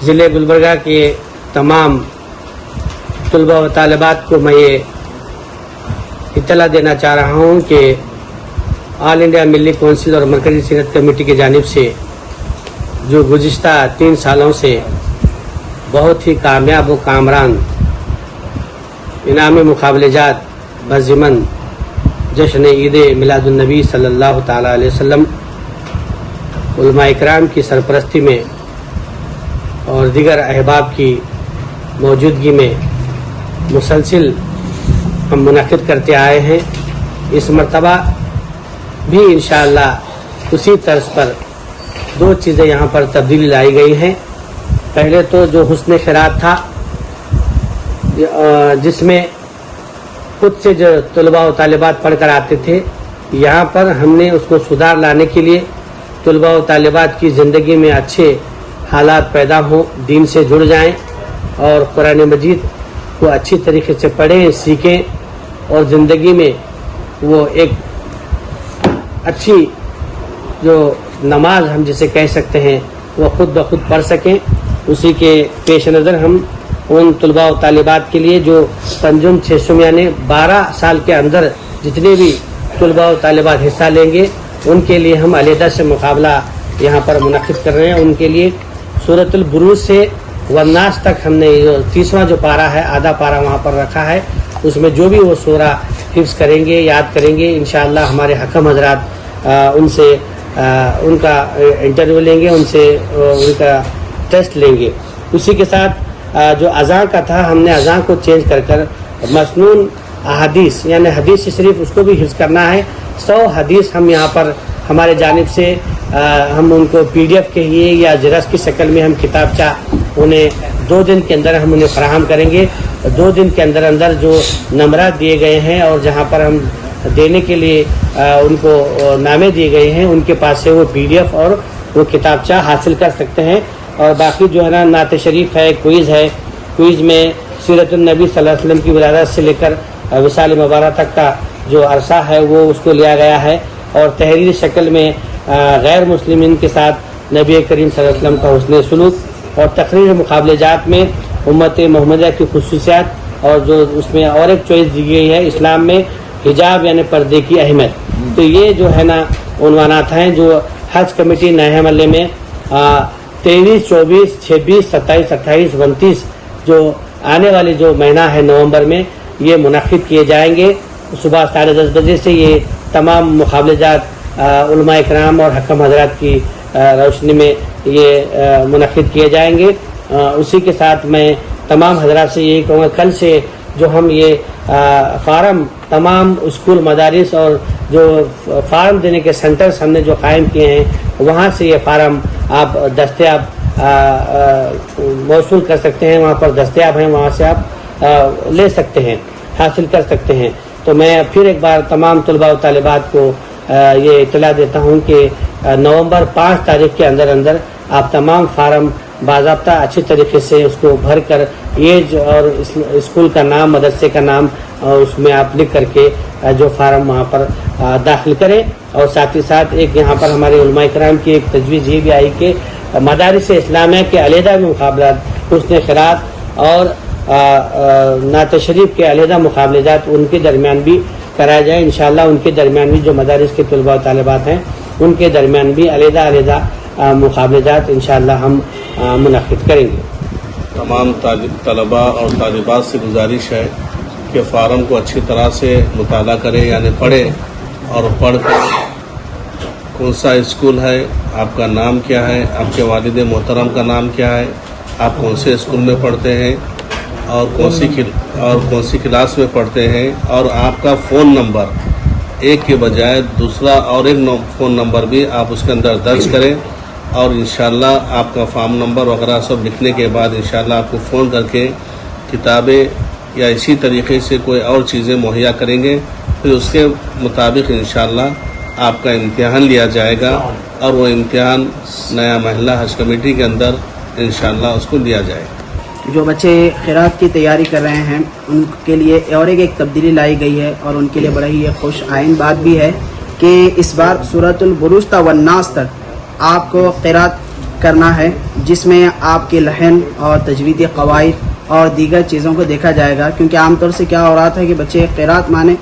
ضلع گلبرگہ کے تمام طلباء و طالبات کو میں یہ اطلاع دینا چاہ رہا ہوں کہ آل انڈیا ملی کونسل اور مرکزی سیرت کمیٹی کی جانب سے جو گزشتہ 3 سالوں سے بہت ہی کامیاب و کامران انعامی مقابلے جات بضمن جشن عید میلاد النبی صلی اللہ تعالی علیہ وسلم علماء اکرام کی سرپرستی میں اور دیگر احباب کی موجودگی میں مسلسل ہم منعقد کرتے آئے ہیں. اس مرتبہ بھی انشاءاللہ اسی طرز پر 2 چیزیں یہاں پر تبدیلی لائی گئی ہیں. پہلے تو جو حسن خیرات تھا جس میں خود سے جو طلباء و طالبات پڑھ کر آتے تھے، یہاں پر ہم نے اس کو سدھار لانے کے لیے طلباء و طالبات کی زندگی میں اچھے حالات پیدا ہوں، دین سے جڑ جائیں اور قرآن مجید کو اچھی طریقے سے پڑھیں، سیکھیں اور زندگی میں وہ ایک اچھی جو نماز ہم جسے کہہ سکتے ہیں وہ خود بخود پڑھ سکیں. اسی کے پیش نظر ہم ان طلباء و طالبات کے لیے جو تنظیم 600 یعنی 12 سال کے اندر جتنے بھی طلباء و طالبات حصہ لیں گے ان کے لیے ہم علیحدہ سے مقابلہ یہاں پر منعقد کر رہے ہیں. ان کے لیے سورۃ البروج سے والناس تک ہم نے 30واں جو پارہ ہے آدھا پارہ وہاں پر رکھا ہے. اس میں جو بھی وہ سورہ حفظ کریں گے، یاد کریں گے، انشاءاللہ ہمارے حکم حضرات ان سے ان کا انٹرویو لیں گے، ان سے ان کا ٹیسٹ لیں گے. اسی کے ساتھ جو اذان کا تھا ہم نے اذان کو چینج کر مسنون احادیث یعنی حدیث شریف اس کو بھی حفظ کرنا ہے. 100 حدیث ہم یہاں پر ہمارے جانب سے ہم ان کو PDF کہیے یا زیرکس کی شکل میں ہم کتابچہ انہیں 2 دن کے اندر ہم انہیں فراہم کریں گے. 2 دن کے اندر جو نمبرات دیے گئے ہیں اور جہاں پر ہم دینے کے لیے ان کو نامے دیے گئے ہیں ان کے پاس سے وہ PDF اور وہ کتابچہ حاصل کر سکتے ہیں. اور باقی جو ہے نا نعت شریف ہے، کوئز ہے، کوئز میں سیرت النبی صلی اللہ علیہ وسلم کی ولادت سے لے کر وصال مبارک تک کا جو عرصہ ہے وہ اس کو لیا گیا ہے. اور تحریری شکل میں غیر مسلمین کے ساتھ نبی کریم صلی اللہ علیہ وسلم کا حسن سلوک اور تقریر مقابلے جات میں امت محمدیہ کی خصوصیات اور جو اس میں اور ایک چوائس دی گئی ہے اسلام میں حجاب یعنی پردے کی اہمیت. تو یہ جو ہے نا عنوانات ہیں جو حج کمیٹی نئے محلے میں 23، 24، 26، 27، 28، 29 جو آنے والے جو مہینہ ہے نومبر میں یہ منعقد کیے جائیں گے. صبح 10:30 بجے سے یہ تمام مقابلے جات علماء اکرام اور حکم حضرات کی روشنی میں یہ منعقد کیے جائیں گے. اسی کے ساتھ میں تمام حضرات سے یہی کہوں گا کل سے جو ہم یہ فارم تمام اسکول مدارس اور جو فارم دینے کے سینٹرز ہم نے جو قائم کیے ہیں وہاں سے یہ فارم آپ دستیاب موصول کر سکتے ہیں، وہاں پر دستیاب ہیں، وہاں سے آپ لے سکتے ہیں، حاصل کر سکتے ہیں. تو میں پھر ایک بار تمام طلباء و طالبات کو یہ اطلاع دیتا ہوں کہ نومبر 5 تاریخ کے اندر آپ تمام فارم باضابطہ اچھی طریقے سے اس کو بھر کر ایج اور اسکول کا نام، مدرسے کا نام اس میں آپ لکھ کر کے جو فارم وہاں پر داخل کریں. اور ساتھ ہی ساتھ ایک یہاں پر ہمارے علماء کرام کی ایک تجویز یہ بھی آئی کہ مدارس اسلامیہ کے علیحدہ مقابلات حسن خیرات اور نعت شریف کے علیحدہ مقابلے جات ان کے درمیان بھی کرایا جائے. انشاءاللہ ان کے درمیان بھی جو مدارس کے طلباء و طالبات ہیں ان کے درمیان بھی علیحدہ مقابلے جات انشاءاللہ ہم منعقد کریں گے. تمام طلباء اور طالبات سے گزارش ہے کہ فارم کو اچھی طرح سے مطالعہ کریں یعنی پڑھیں اور پڑھ کر کون سا اسکول ہے، آپ کا نام کیا ہے، آپ کے والد محترم کا نام کیا ہے، آپ کون سے اسکول میں پڑھتے ہیں اور کون سی کلاس میں پڑھتے ہیں، اور آپ کا فون نمبر ایک کے بجائے دوسرا اور ایک فون نمبر بھی آپ اس کے اندر درج کریں. اور انشاءاللہ آپ کا فارم نمبر وغیرہ سب لکھنے کے بعد انشاءاللہ آپ کو فون کر کے کتابیں یا اسی طریقے سے کوئی اور چیزیں مہیا کریں گے. پھر اس کے مطابق انشاءاللہ آپ کا امتحان لیا جائے گا اور وہ امتحان نیا محلہ حج کمیٹی کے اندر انشاءاللہ اس کو لیا جائے گا. جو بچے خیرات کی تیاری کر رہے ہیں ان کے لیے اور ایک تبدیلی لائی گئی ہے اور ان کے لیے بڑا ہی خوش آئین بات بھی ہے کہ اس بار سورۃ البروج والناس تک آپ کو قرات کرنا ہے جس میں آپ کے لحن اور تجویدی قواعد اور دیگر چیزوں کو دیکھا جائے گا، کیونکہ عام طور سے کیا ہو رہا تھا کہ بچے قرات مانے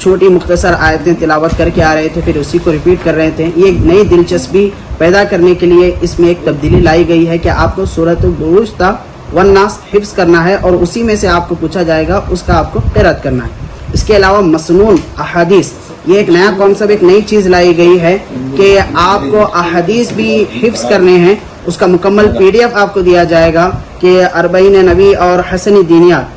چھوٹی مختصر آیتیں تلاوت کر کے آ رہے تھے، پھر اسی کو ریپیٹ کر رہے تھے. یہ ایک نئی دلچسپی پیدا کرنے کے لیے اس میں ایک تبدیلی لائی گئی ہے کہ آپ کو سورۃ البروج تا والناس حفظ کرنا ہے اور اسی میں سے آپ کو پوچھا جائے گا، اس کا آپ کو قرات کرنا ہے. اس کے علاوہ مسنون احادیث، یہ ایک نیا کانسیپٹ، ایک نئی چیز لائی گئی ہے کہ آپ کو احادیث بھی حفظ کرنے ہیں. اس کا مکمل PDF آپ کو دیا جائے گا کہ 40 نبی اور حسن دینیات.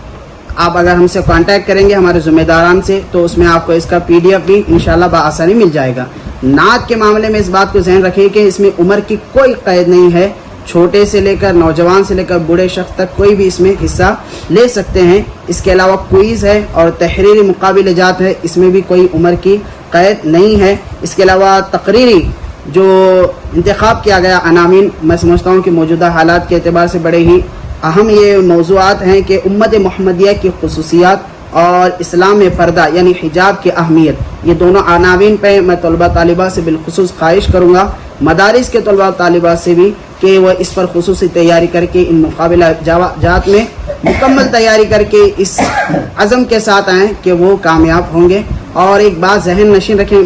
آپ اگر ہم سے کانٹیکٹ کریں گے ہمارے ذمہ داران سے تو اس میں آپ کو اس کا PDF بھی انشاءاللہ بآسانی مل جائے گا. نعت کے معاملے میں اس بات کو ذہن رکھیں کہ اس میں عمر کی کوئی قید نہیں ہے، چھوٹے سے لے کر نوجوان سے لے کر بوڑھے شخص تک کوئی بھی اس میں حصہ لے سکتے ہیں. اس کے علاوہ کوئز ہے اور تحریری مقابلہ جات ہے، اس میں بھی کوئی عمر کی قید نہیں ہے. اس کے علاوہ تقریری جو انتخاب کیا گیا عناوین، میں سمجھتا ہوں کہ موجودہ حالات کے اعتبار سے بڑے ہی اہم یہ موضوعات ہیں کہ امت محمدیہ کی خصوصیات اور اسلام میں پردہ یعنی حجاب کی اہمیت. یہ دونوں عناوین پہ میں طلبہ طالبات سے بالخصوص خواہش کروں گا، مدارس کے طلبہ طالبات سے بھی، کہ وہ اس پر خصوصی تیاری کر کے ان مقابلہ جات میں مکمل تیاری کر کے اس عزم کے ساتھ آئیں کہ وہ کامیاب ہوں گے. اور ایک بات ذہن نشین رکھیں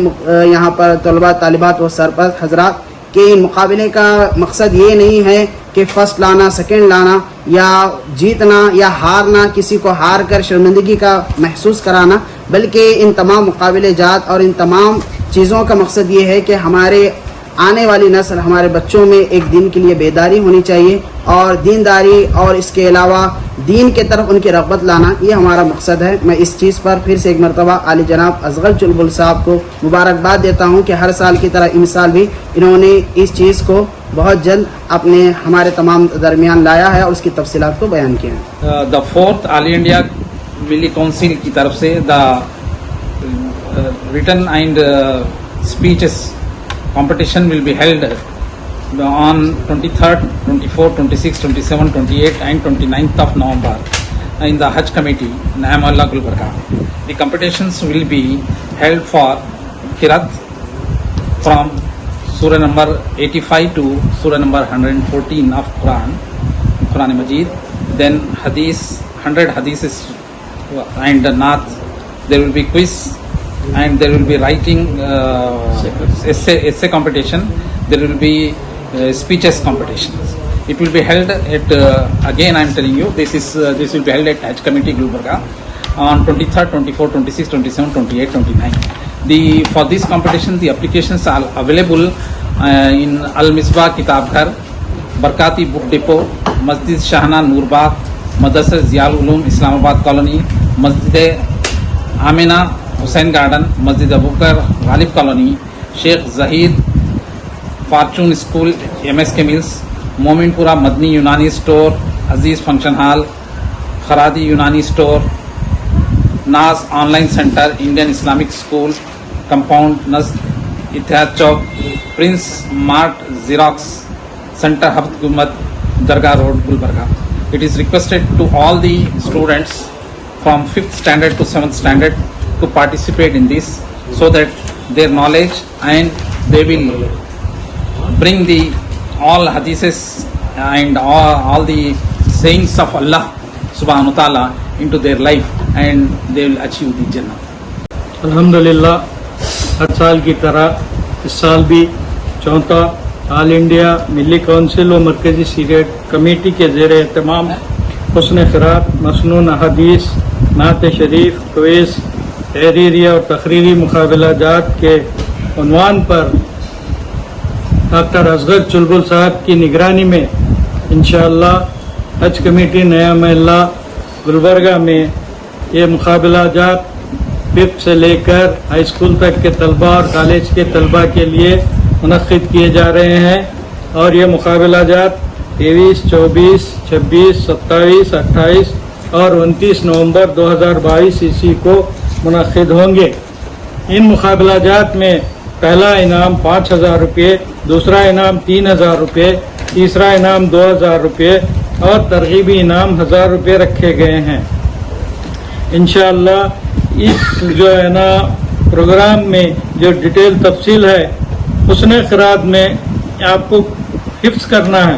یہاں پر طلبہ طالبات و سرپرست حضرات کہ ان مقابلے کا مقصد یہ نہیں ہے کہ فرسٹ لانا، سیکنڈ لانا یا جیتنا یا ہارنا، کسی کو ہار کر شرمندگی کا محسوس کرانا، بلکہ ان تمام مقابلے جات اور ان تمام چیزوں کا مقصد یہ ہے کہ ہمارے آنے والی نسل، ہمارے بچوں میں ایک دین کے لیے بیداری ہونی چاہیے اور دینداری اور اس کے علاوہ دین کے طرف ان کی رغبت لانا، یہ ہمارا مقصد ہے. میں اس چیز پر پھر سے ایک مرتبہ عالی جناب اصغر چلبل صاحب کو مبارکباد دیتا ہوں کہ ہر سال کی طرح ان سال بھی انہوں نے اس چیز کو بہت جلد اپنے ہمارے تمام درمیان لایا ہے اور اس کی تفصیلات کو بیان کیا ہے. دا فورتھ آل انڈیا ملی کونسل کی طرف سے دا written and speeches competition will be held on 23rd, 24th, 26th, 27th, 28th and 29th of November in the Hajj Committee, Nayamallah Gulbarga. The competitions will be held for Qiraat from Surah number 85 to Surah number 114 of Quran Majid. Then Hadith, 100 Hadiths and Naat. There will be quiz and there will be writing essay competition. There will be speeches competitions. It will be held at again I am telling you this will be held at Hajj Committee Gulbarga on 23rd, 24th, 26th, 27th, 28th, 29th. For this competition the applications are available in Al Misbah Kitab Ghar, Barkati Book Depot, Masjid Shahana Noorbagh, Madrasa Ziaul Ulum Islamabad Colony, Masjid Amina Hussain garden, مسجد Abubakar Ghalib colony, Sheikh Zahid fortune school MS کے mills, Mominpura Madani Unani store, Aziz function hall, Kharadi Unani store, Naz online centre, Indian Islamic school compound نزد Ittehad Chowk, prince mart xerox centre Haft Gumbaz Dargah road Gulbarga. It is requested to all the students from 5th standard to 7th standard to participate in this so that their knowledge and they will bring the all hadiths and all the sayings of Allah subhanahu wa ta'ala into their life and they will achieve the Jannah. الحمدللہ ہر سال کی طرح اس سال بھی چوتھا آل India ملی council و مرکزی سیریٹ کمیٹی کے زیر اہتمام حسن قرات، مسنون احادیث، نعت شریف، کویز، تحریری اور تقریری مقابلہ جات کے عنوان پر ڈاکٹر اصغر چلبل صاحب کی نگرانی میں انشاءاللہ حج کمیٹی نیا محلہ گلبرگہ میں یہ مقابلہ جات 5th سے لے کر ہائی اسکول تک کے طلبہ اور کالج کے طلبہ کے لیے منعقد کیے جا رہے ہیں. اور یہ مقابلہ جات 23، 24، 26، 27، 28 اور 29 نومبر 2022 عیسوی کو منعقد ہوں گے. ان مقابلہ جات میں پہلا انعام 5,000 روپے، دوسرا انعام 3,000 روپے، تیسرا انعام 2,000 روپے اور ترغیبی انعام 1,000 روپے رکھے گئے ہیں. انشاءاللہ اس جو ہے نا پروگرام میں جو ڈیٹیل تفصیل ہے، حسن قرات میں آپ کو حفظ کرنا ہے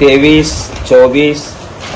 23, 24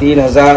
3,000,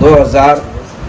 2,000